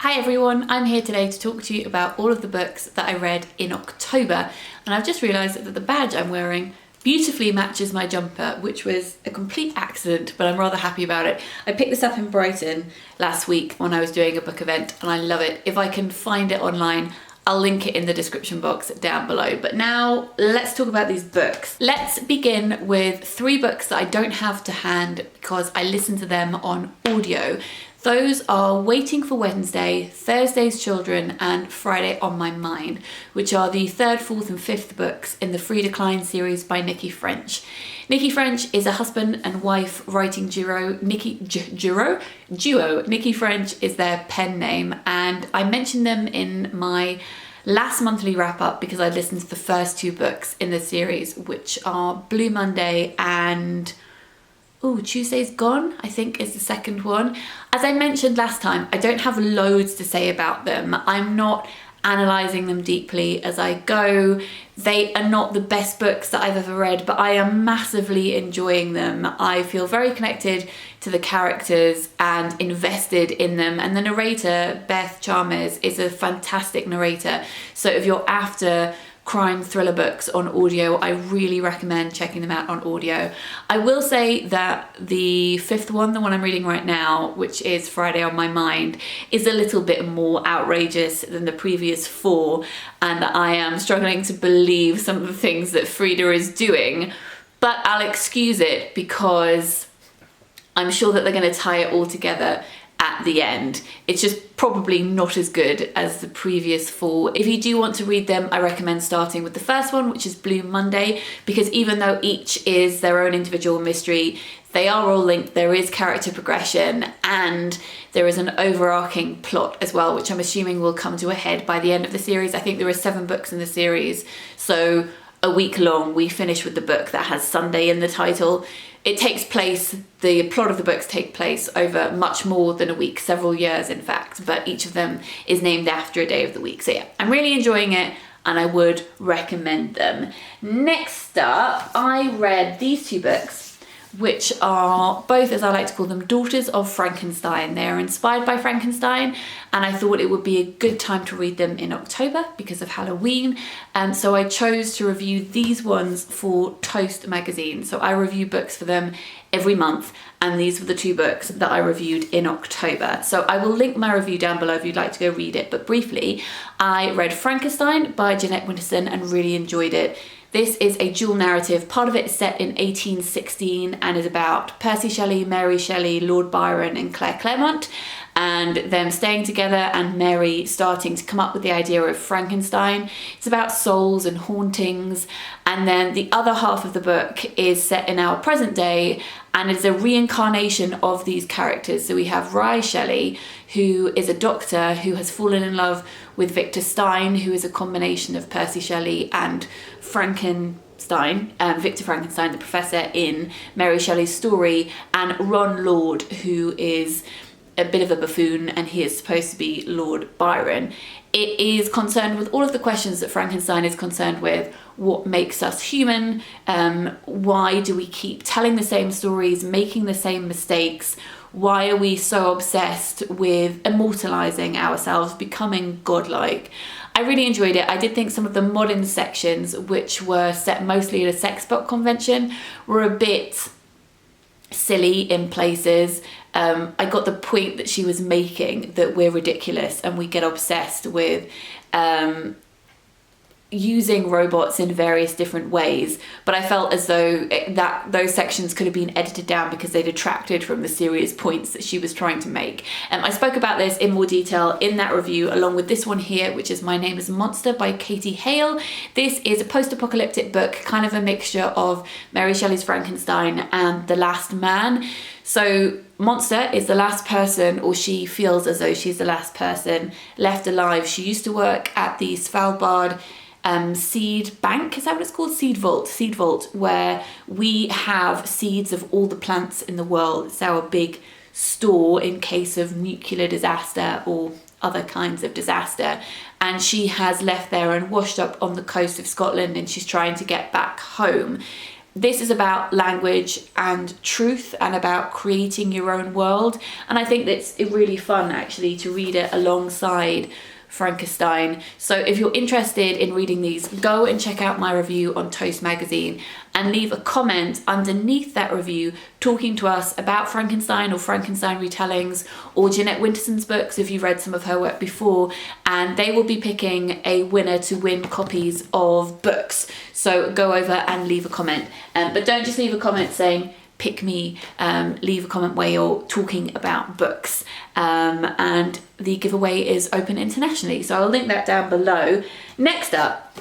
Hi everyone, I'm here today to talk to you about all of the books that I read in October, and I've just realised that the badge I'm wearing beautifully matches my jumper, which was a complete accident, but I'm rather happy about it. I picked this up in Brighton last week when I was doing a book event and I love it. If I can find it online, I'll link it in the description box down below. But now let's talk about these books. Let's begin with 3 books that I don't have to hand because I listen to them on audio. Those are Waiting for Wednesday, Thursday's Children, and Friday on My Mind, which are the 3rd, 4th and 5th books in the Free Decline series by Nikki French. Nikki French is a husband and wife writing duo. Nikki French is their pen name, and I mentioned them in my last monthly wrap up because I listened to the first 2 books in the series, which are Blue Monday and Tuesday's Gone, I think is the second one. As I mentioned last time, I don't have loads to say about them. I'm not analysing them deeply as I go. They are not the best books that I've ever read, but I am massively enjoying them. I feel very connected to the characters and invested in them. And the narrator, Beth Chalmers, is a fantastic narrator. So if you're after crime thriller books on audio, I really recommend checking them out on audio. I will say that the 5th one, the one I'm reading right now, which is Friday on My Mind, is a little bit more outrageous than the previous 4, and I am struggling to believe some of the things that Frida is doing, but I'll excuse it because I'm sure that they're going to tie it all together at the end. It's just probably not as good as the previous 4. If you do want to read them, I recommend starting with the first one, which is Blue Monday, because even though each is their own individual mystery, they are all linked, there is character progression, and there is an overarching plot as well, which I'm assuming will come to a head by the end of the series. I think there are 7 books in the series, so a week long we finish with the book that has Sunday in the title. It takes place, the plot of the books take place over much more than a week, several years in fact, but each of them is named after a day of the week. So yeah, I'm really enjoying it and I would recommend them. Next up, I read these 2 books, which are both, as I like to call them, daughters of Frankenstein. They are inspired by Frankenstein, and I thought it would be a good time to read them in October because of Halloween. So I chose to review these ones for Toast magazine. So I review books for them every month, and these were the 2 books that I reviewed in October. So I will link my review down below if you'd like to go read it. But briefly, I read Frankenstein by Jeanette Winterson and really enjoyed it. This is a dual narrative. Part of it is set in 1816 and is about Percy Shelley, Mary Shelley, Lord Byron and Claire Clairmont, and them staying together and Mary starting to come up with the idea of Frankenstein. It's about souls and hauntings. And then the other half of the book is set in our present day and is a reincarnation of these characters. So we have Rye Shelley, who is a doctor who has fallen in love with Victor Stein, who is a combination of Percy Shelley and Frankenstein, Victor Frankenstein, the professor in Mary Shelley's story, and Ron Lord, who is a bit of a buffoon and he is supposed to be Lord Byron. It is concerned with all of the questions that Frankenstein is concerned with. What makes us human? Why do we keep telling the same stories, making the same mistakes? Why are we so obsessed with immortalizing ourselves, becoming godlike? I really enjoyed it. I did think some of the modern sections, which were set mostly at a sex book convention, were a bit silly in places. I got the point that she was making, that we're ridiculous and we get obsessed with using robots in various different ways, but I felt as though those sections could have been edited down because they detracted from the serious points that she was trying to make. I spoke about this in more detail in that review, along with this one here, which is My Name is a Monster by Katie Hale. This is a post-apocalyptic book, kind of a mixture of Mary Shelley's Frankenstein and The Last Man. So Monster is the last person, or she feels as though she's the last person left alive. She used to work at the Svalbard seed bank, is that what it's called? Seed vault, where we have seeds of all the plants in the world. It's our big store in case of nuclear disaster or other kinds of disaster. And she has left there and washed up on the coast of Scotland, and she's trying to get back home. this is about language and truth and about creating your own world. And I think that's really fun actually to read it alongside Frankenstein. So if you're interested in reading these, go and check out my review on Toast Magazine and leave a comment underneath that review talking to us about Frankenstein or Frankenstein retellings or Jeanette Winterson's books if you've read some of her work before, and they will be picking a winner to win copies of books. So go over and leave a comment, but don't just leave a comment saying pick me, leave a comment where you're talking about books, and the giveaway is open internationally, so I'll link that down below. Next up,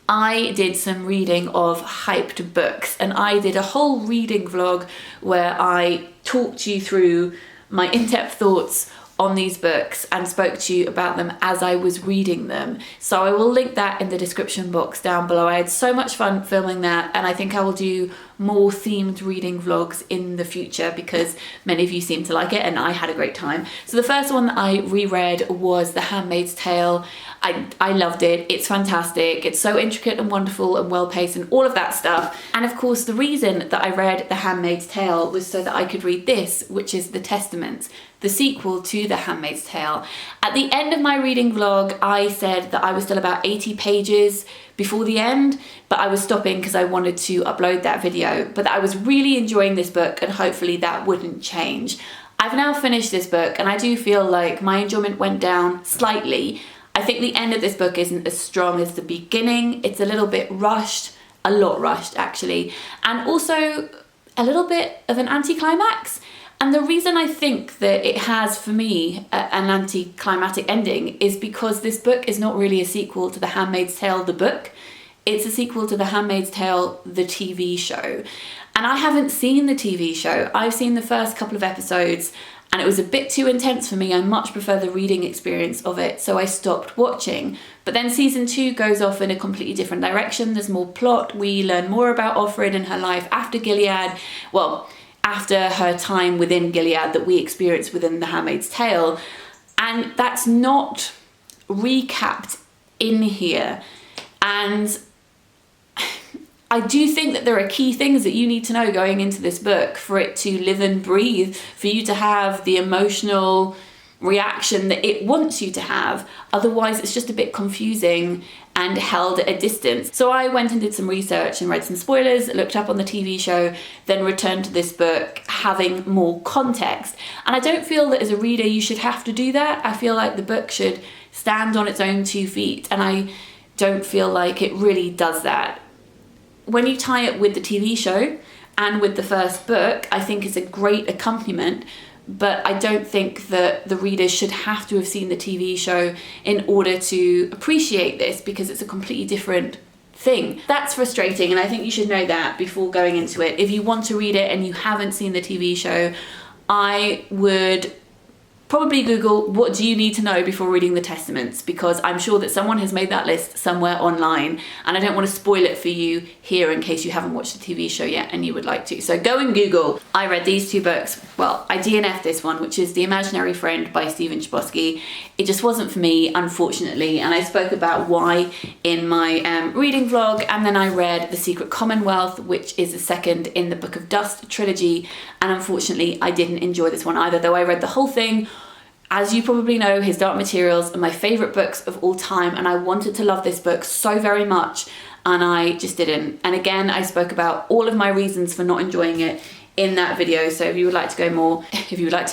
I did some reading of hyped books, and I did a whole reading vlog where I talked you through my in-depth thoughts on these books and spoke to you about them as I was reading them. So I will link that in the description box down below. I had so much fun filming that, and I think I will do more themed reading vlogs in the future because many of you seem to like it and I had a great time. So the first one that I reread was The Handmaid's Tale. I loved it. It's fantastic. It's so intricate and wonderful and well paced and all of that stuff. And of course the reason that I read The Handmaid's Tale was so that I could read this, which is The Testament, the sequel to The Handmaid's Tale. At the end of my reading vlog, I said that I was still about 80 pages before the end, but I was stopping because I wanted to upload that video, but that I was really enjoying this book and hopefully that wouldn't change. I've now finished this book and I do feel like my enjoyment went down slightly. I think the end of this book isn't as strong as the beginning. It's a little bit rushed, a lot rushed actually, and also a little bit of an anticlimax. And the reason I think that it has, for me, an anticlimactic ending is because this book is not really a sequel to The Handmaid's Tale, the book. It's a sequel to The Handmaid's Tale, the TV show. And I haven't seen the TV show. I've seen the first couple of episodes and it was a bit too intense for me. I much prefer the reading experience of it, so I stopped watching. But then season 2 goes off in a completely different direction. There's more plot. We learn more about Offred and her life after Gilead. Well, after her time within Gilead that we experienced within The Handmaid's Tale. And that's not recapped in here. And I do think that there are key things that you need to know going into this book for it to live and breathe, for you to have the emotional reaction that it wants you to have. Otherwise, it's just a bit confusing and held at a distance. So I went and did some research and read some spoilers, looked up on the TV show, then returned to this book having more context. And I don't feel that as a reader you should have to do that. I feel like the book should stand on its own 2 feet, and I don't feel like it really does that. When you tie it with the TV show and with the first book, I think it's a great accompaniment, but I don't think that the readers should have to have seen the TV show in order to appreciate this, because it's a completely different thing. That's frustrating, and I think you should know that before going into it. If you want to read it and you haven't seen the TV show, I would probably Google what do you need to know before reading The Testaments, because I'm sure that someone has made that list somewhere online and I don't want to spoil it for you here in case you haven't watched the TV show yet and you would like to. So go and Google. I read these 2 books. Well, I DNF'd this one, which is The Imaginary Friend by Stephen Chbosky. It just wasn't for me, unfortunately, and I spoke about why in my reading vlog. And then I read The Secret Commonwealth, which is the second in the Book of Dust trilogy, and unfortunately I didn't enjoy this one either, though I read the whole thing. As you probably know, his Dark Materials are my favourite books of all time, and I wanted to love this book so very much, and I just didn't. And again, I spoke about all of my reasons for not enjoying it in that video, so if you would like to go more, if you would like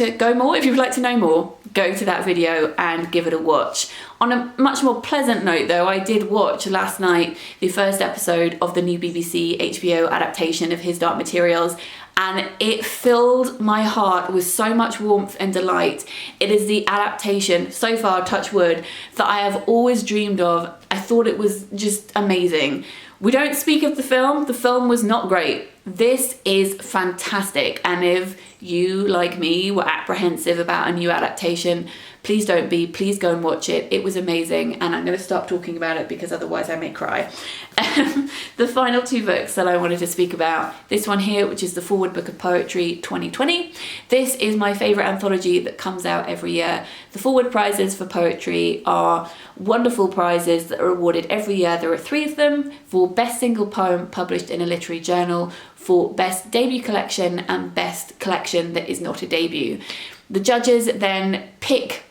to know more, go to that video and give it a watch. On a much more pleasant note though, I did watch last night the first episode of the new BBC HBO adaptation of his Dark Materials, and it filled my heart with so much warmth and delight. It is the adaptation, so far, touch wood, that I have always dreamed of. I thought it was just amazing. We don't speak of the film was not great. This is fantastic, and if you, like me, were apprehensive about a new adaptation, Please don't be. Please go and watch it. It was amazing, and I'm going to stop talking about it because otherwise I may cry. The final 2 books that I wanted to speak about, this one here, which is the Forward Book of Poetry 2020. This is my favourite anthology that comes out every year. The Forward prizes for poetry are wonderful prizes that are awarded every year. There are 3 of them: for Best Single Poem published in a literary journal, for Best Debut Collection, and Best Collection that is not a debut. The judges then pick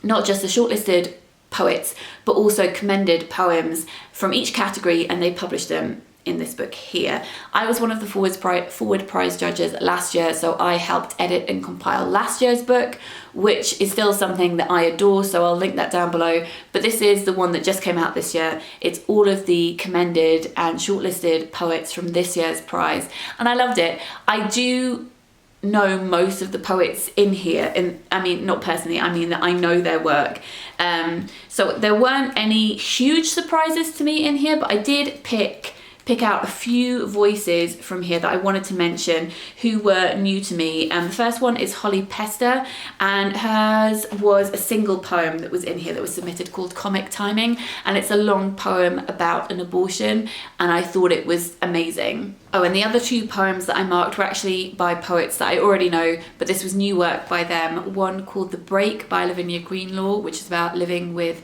not just the shortlisted poets, but also commended poems from each category, and they publish them in this book here. I was one of the Forward Prize judges last year, so I helped edit and compile last year's book, which is still something that I adore, so I'll link that down below. But this is the one that just came out this year. It's all of the commended and shortlisted poets from this year's prize, and I loved it. I do know most of the poets in here, and I mean, not personally, I mean that I know their work. So there weren't any huge surprises to me in here, but I did pick out a few voices from here that I wanted to mention who were new to me. The first one is Holly Pester, and hers was a single poem that was in here that was submitted called Comic Timing, and it's a long poem about an abortion, and I thought it was amazing. Oh, and the other 2 poems that I marked were actually by poets that I already know, but this was new work by them. One called The Break by Lavinia Greenlaw, which is about living with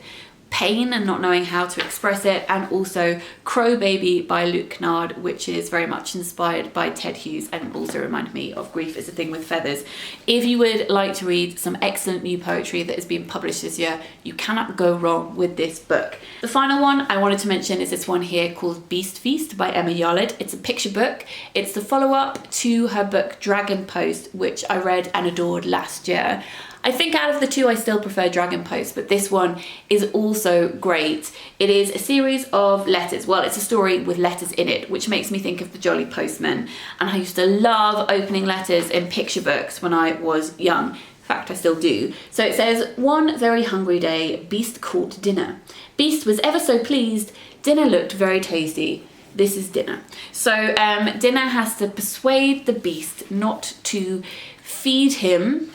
pain and not knowing how to express it, and also Crow Baby by Luke Nard, which is very much inspired by Ted Hughes and also reminded me of Grief is a Thing with Feathers. If you would like to read some excellent new poetry that has been published this year, you cannot go wrong with this book. The final one I wanted to mention is this one here called Beast Feast by Emma Yarlett. It's a picture book. It's the follow-up to her book Dragon Post, which I read and adored last year. I think out of the 2 I still prefer Dragon Post, but this one is also great. It is a series of letters. Well, it's a story with letters in it, which makes me think of The Jolly Postman. And I used to love opening letters in picture books when I was young. In fact, I still do. So it says, one very hungry day, Beast caught dinner. Beast was ever so pleased. Dinner looked very tasty. This is dinner. So Dinner has to persuade the Beast not to feed him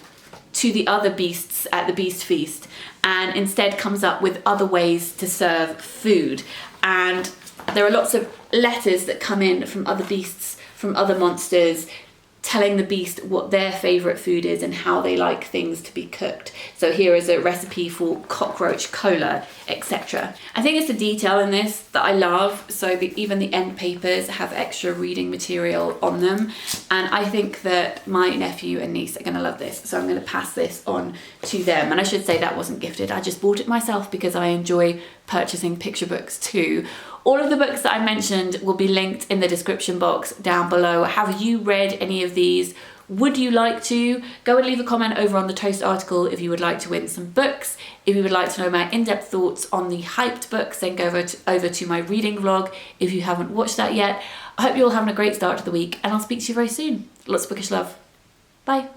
to the other beasts at the Beast Feast, and instead comes up with other ways to serve food. And there are lots of letters that come in from other beasts, from other monsters, telling the beast what their favourite food is and how they like things to be cooked. So here is a recipe for cockroach cola, etc. I think it's the detail in this that I love. So even the end papers have extra reading material on them, and I think that my nephew and niece are going to love this, so I'm going to pass this on to them. And I should say that wasn't gifted, I just bought it myself because I enjoy purchasing picture books too. All of the books that I mentioned will be linked in the description box down below. Have you read any of these? Would you like to? Go and leave a comment over on the Toast article if you would like to win some books. If you would like to know my in-depth thoughts on the hyped books, then go over to my reading vlog if you haven't watched that yet. I hope you're all having a great start to the week, and I'll speak to you very soon. Lots of bookish love. Bye.